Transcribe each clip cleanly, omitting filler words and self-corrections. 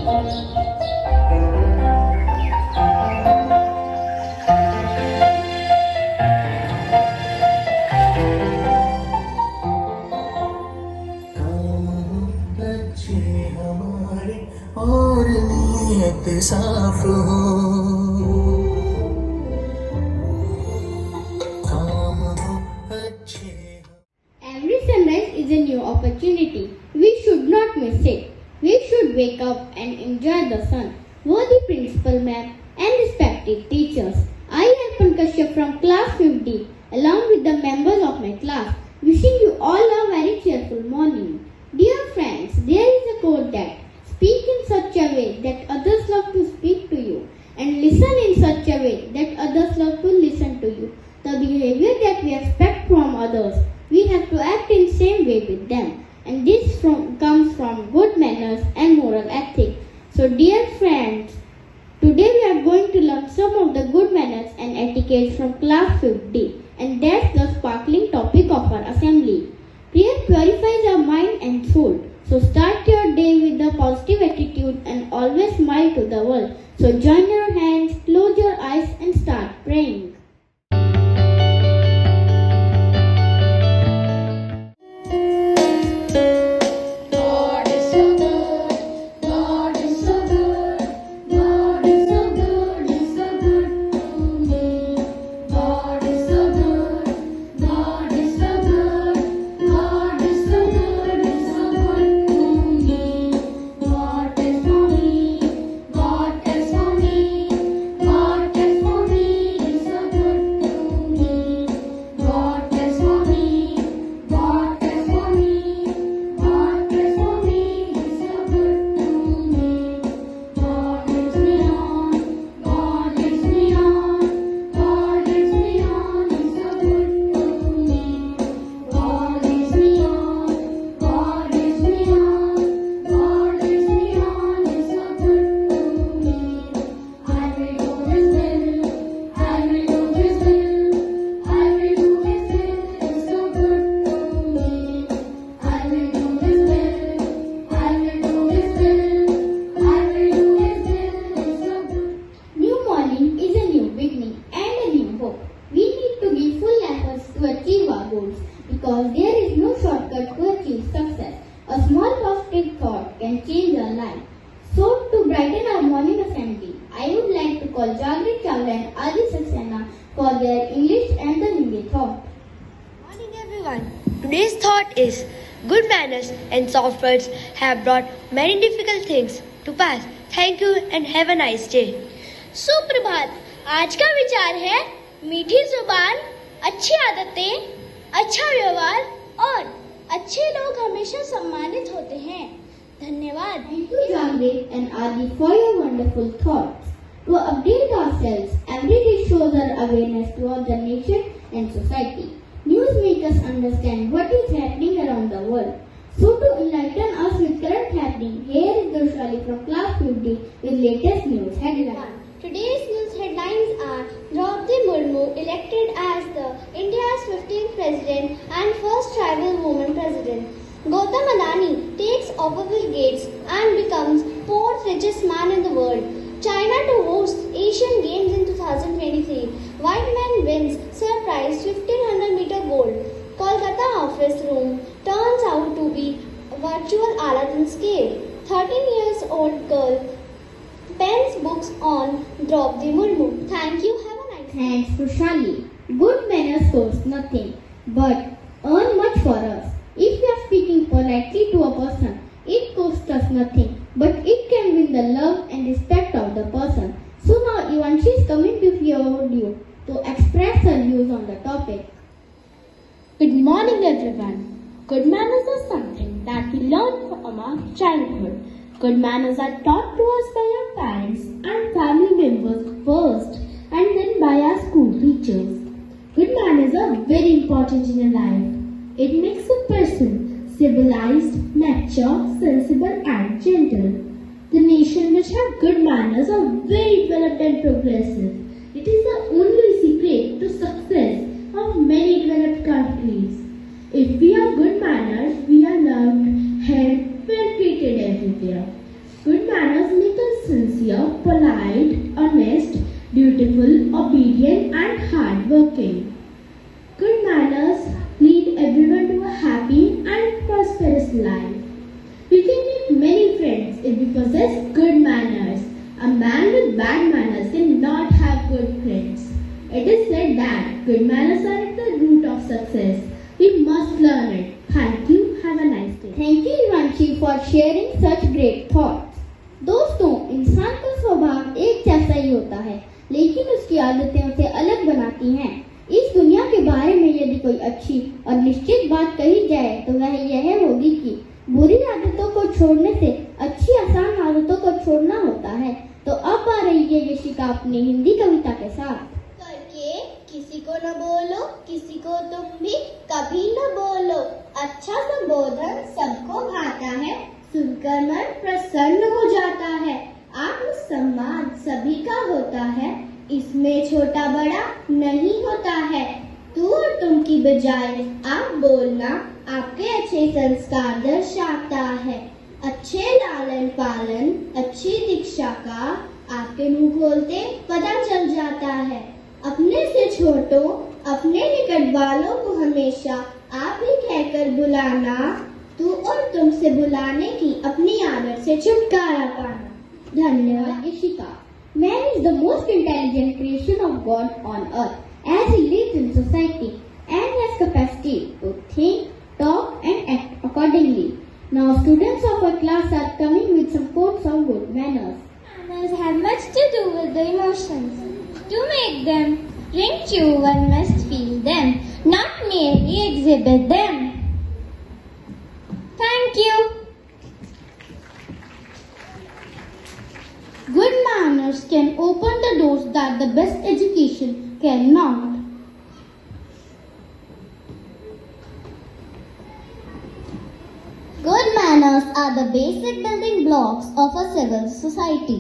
और नीयत साफ हो, काम हो अच्छे हो. Every sunrise is a new opportunity. We should not miss it. We should wake up and enjoy the sun. Worthy principal ma'am and respected teachers, I am Pankashya from class 50 along with the members of my class, wishing you all a very cheerful morning. Dear friends, there is a quote that speak in such a way that others love to speak to you, and listen in such a way that others love to listen to you. The behavior that we expect from others, we have to act in same way with them, and this comes from good manners and moral ethics. So dear friends, today we are going to learn some of the good manners and etiquettes from class 50, and that's the sparkling topic of our assembly. Prayer purifies our mind and soul. So start your day with a positive attitude and always smile to the world. So join your hands, close your eyes and start praying. Because there is no shortcut to achieve success. A small positive thought can change our life. So, to brighten our morning assembly, I would like to call Jagrit Chawla and Adi Saxena for their English and the Hindi thought. Good morning everyone. Today's thought is, good manners and soft words have brought many difficult things to pass. Thank you and have a nice day. सुप्रभात. आज का विचार है मीठी जुबान, अच्छी आदतें, अच्छा व्यवहार और अच्छे लोग हमेशा सम्मानित होते हैं. धन्यवाद. Thank you Jagrit and Adi for your wonderful thoughts. To update ourselves, every day shows our awareness towards the nation and society. News make us understand what is happening around the world. So to enlighten us with current happening, here is Doshali from class 50 with latest news headlines. Today's news headlines are Draupadi Murmu elected as the India's 15th president and first tribal woman president. Gautam Adani takes over Bill Gates and becomes fourth richest man in the world. China to host Asian Games in 2023. White man wins surprise 1500-meter gold. Kolkata office room turns out to be virtual Aladdin scale. 13 years old girl pens books on Draupadi Murmu. Thank you. Have a nice day. Thanks Doshali. Good manners cost nothing but earn much for us. If we are speaking politely to a person, it costs us nothing, but it can win the love and respect of the person. So now Ivanshi is coming before you to express her views on the topic. Good morning everyone. Good manners are something that we learn from our childhood. Good manners are taught to us by our parents and family members first and then by our school teachers. Good manners are very important in your life. It makes a person civilized, mature, sensible and gentle. The nations which have good manners are very developed and progressive. It is the only secret to success of many developed countries. If we have good manners, we are loved, helped, well treated everywhere. Good manners make us sincere, polite, honest, dutiful, obedient, and hardworking. Good manners lead everyone to a happy and prosperous life. We can make many friends if we possess good manners. A man with bad manners cannot have good friends. It is said that good manners are at the root of success. We must learn it. Thank you. Have a nice day. Thank you Ivanshi for sharing such great thoughts. दोस्तों, इंसान का स्वभाव एक जैसा ही होता है, लेकिन उसकी आदतें उसे अलग बनाती हैं। इस दुनिया के बारे में यदि कोई अच्छी और निश्चित बात कही जाए तो वह यह होगी कि बुरी आदतों को छोड़ने से अच्छी आसान आदतों को छोड़ना होता है। तो अब आ रही है यशिका अपनी हिंदी कविता के साथ। करके किसी को न बोलो, किसी को तुम भी कभी न बोलो। अच्छा संबोधन सबको भाता है, सुनकर मन प्रसन्न हो जाता है। आत्मसम्मान सभी का होता है, इसमें छोटा बड़ा नहीं होता है। तू और तुम की बजाय आप बोलना आपके अच्छे संस्कार दर्शाता है। अच्छे लालन पालन, अच्छी दीक्षा का आपके मुंह खोलते पता चल जाता है। अपने से छोटों, अपने निकट वालों को हमेशा आप ही कहकर बुलाना, तू और तुम से बुलाने की अपनी आदत से छुटकारा पाना। धन्यवाद Yashika. Man is the most intelligent creation of God on earth, as he lives in society and has capacity to think, talk and act accordingly. Now students of our class are coming with some quotes of good manners. Manners have much to do with the emotions. To make them ring true, one must feel them, not merely exhibit them. Thank you. Good manners can open the doors that the best education cannot. Good manners are the basic building blocks of a civil society.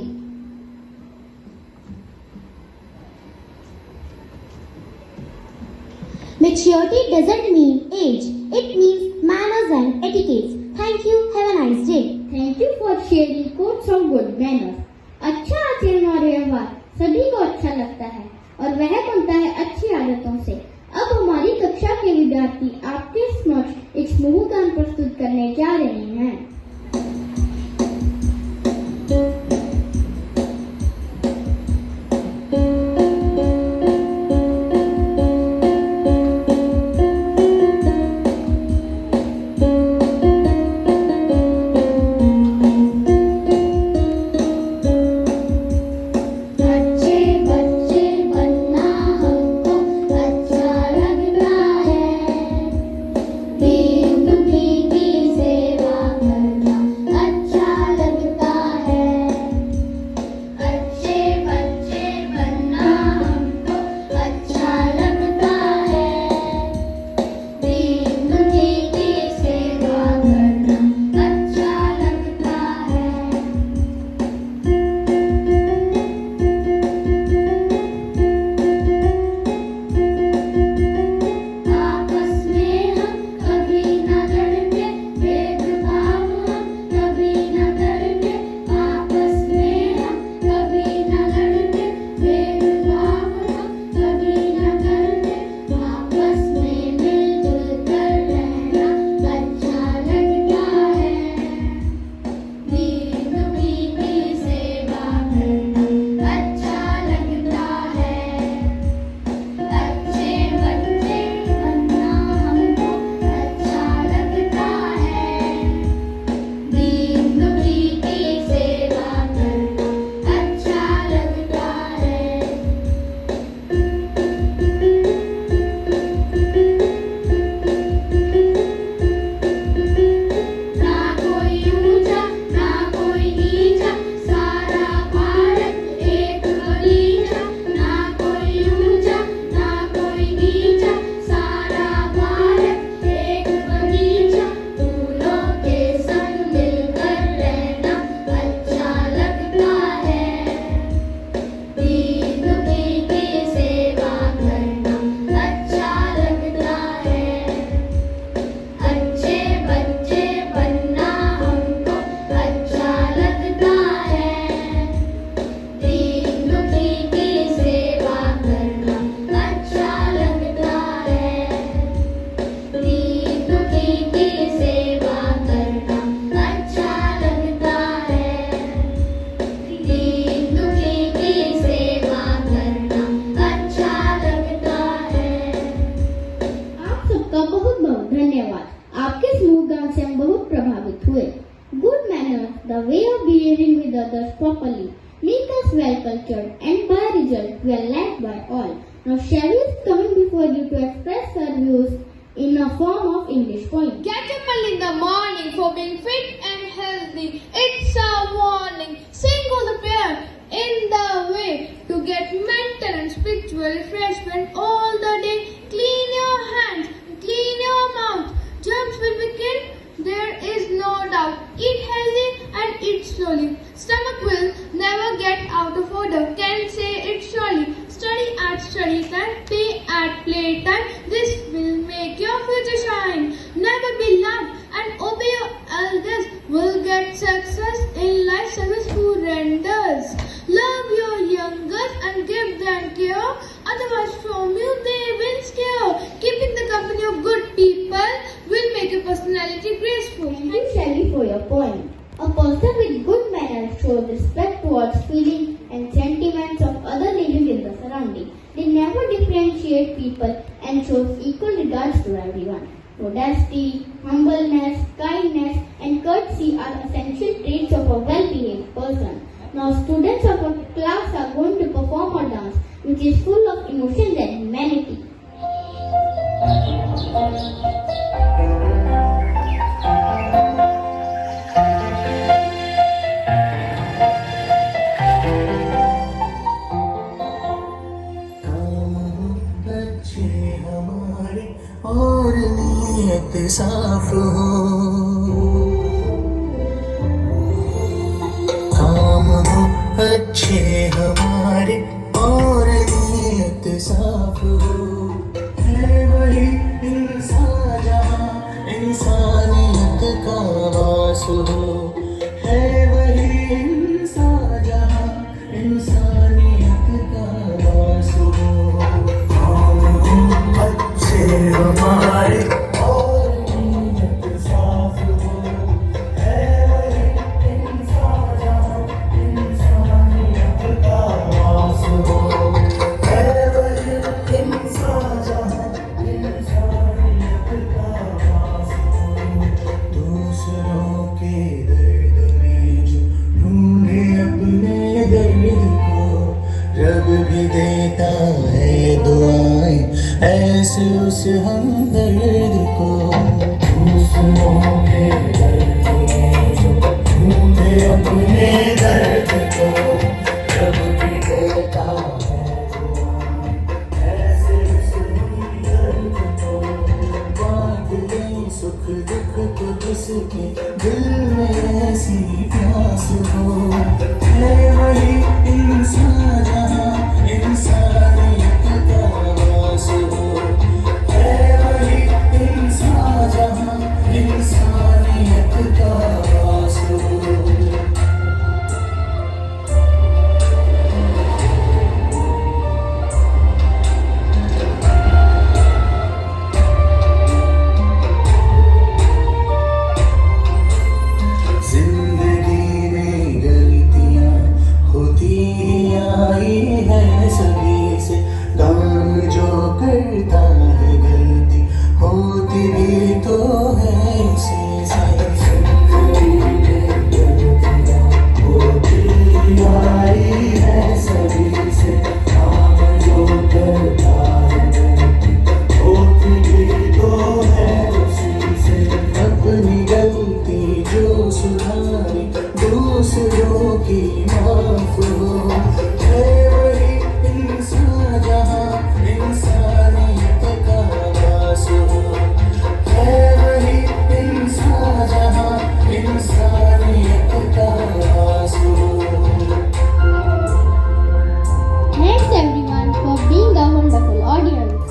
Maturity doesn't mean age, it means manners and etiquettes. Thank you, have a nice day. Thank you for sharing quotes of good manners. अच्छा आचरण और व्यवहार सभी को अच्छा लगता है और वह बनता है अच्छी आदतों से। अब हमारी कक्षा के विद्यार्थी आपके समक्ष एक समूह गान प्रस्तुत करने जा रहे हैं। देव की सेवा कर the way of behaving with others properly, make us well cultured, and by result well liked by all. Now Shelly is coming before you to express her views in a form of English poem. Get up early in the morning for being fit and healthy. It's a warning. Sing all the prayer in the way to get mental and spiritual refreshment all the day. Clean your hands, clean your mouth. Germs will be killed, there is no doubt. Eat healthy and eat slowly. Stomach will never get out of order. Can say it surely. Study at study time, play at play time. This will make your future shine. Never be loud and obey your elders. Will get success in life, success who renders. Love your youngers and give them care. Otherwise from you they will scare. Keeping the company of good people will make your personality graceful. Thank you, Shelly, for your poem. A person with good manners shows respect towards feelings and sentiments of other living in the surrounding. They never differentiate people and shows equal regards to everyone. Modesty, humbleness, kindness, and courtesy are essential traits of a well-behaved person. Now, students of our class are going to perform a dance which is full of emotions and humanity. और नीयत साफ हो काम हो अच्छे हमारे और नीयत साफ हो है वही इंसान जहाँ इंसानियत का वास हो है वही इंसान जहाँ इंसानियत का वास हो हमारे और नीयत साफ हो है वही इंसान जहाँ इंसानियत का वास हो है वही इंसान जहाँ इंसानियत का वास हो दूसरों के दर्द में जो ढूंढे अपने दर्द को रब भी देता है दुआएं ऐसे उस हमदर्द को दूसरों के दर्द में जो ढूंढे अपने दर्द को रब भी देता है दुआएं ऐसे उस हमदर्द को बांट ले सुख दुख को जिसके दिल में ऐसी प्यास हो है वही इंसान जहाँ इंसानियत का वास हो है वही इंसान जहाँ इंसानियत का वास हो जिंदगी में गलतियाँ होती आई है सभी से काम जो करता है गलती होती भी तो है उसी से जिंदगी में गलतियाँ होती आई है सभी से काम जो करता है गलती होती भी तो है उसी से अपनी गलती जो सुधारी दूसरों की माफ हो है वही इंसान जहाँ इंसानियत का वास हो है वही इंसान जहाँ इंसानियत का वास हो Thanks everyone for being a wonderful audience.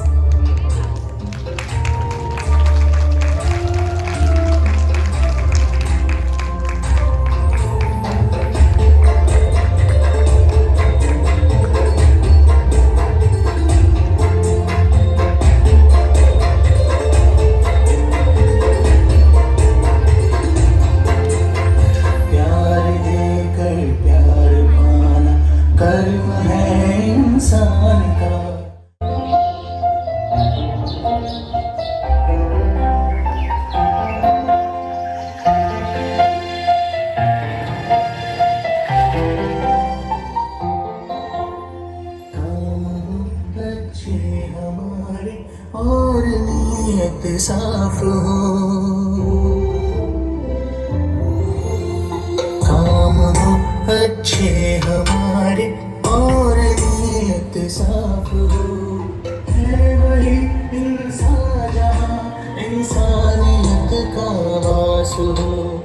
नियत साफ हो, काम हो अच्छे हमारे और नियत साफ हो, है वही इंसान जहाँ इंसानियत का वास हो।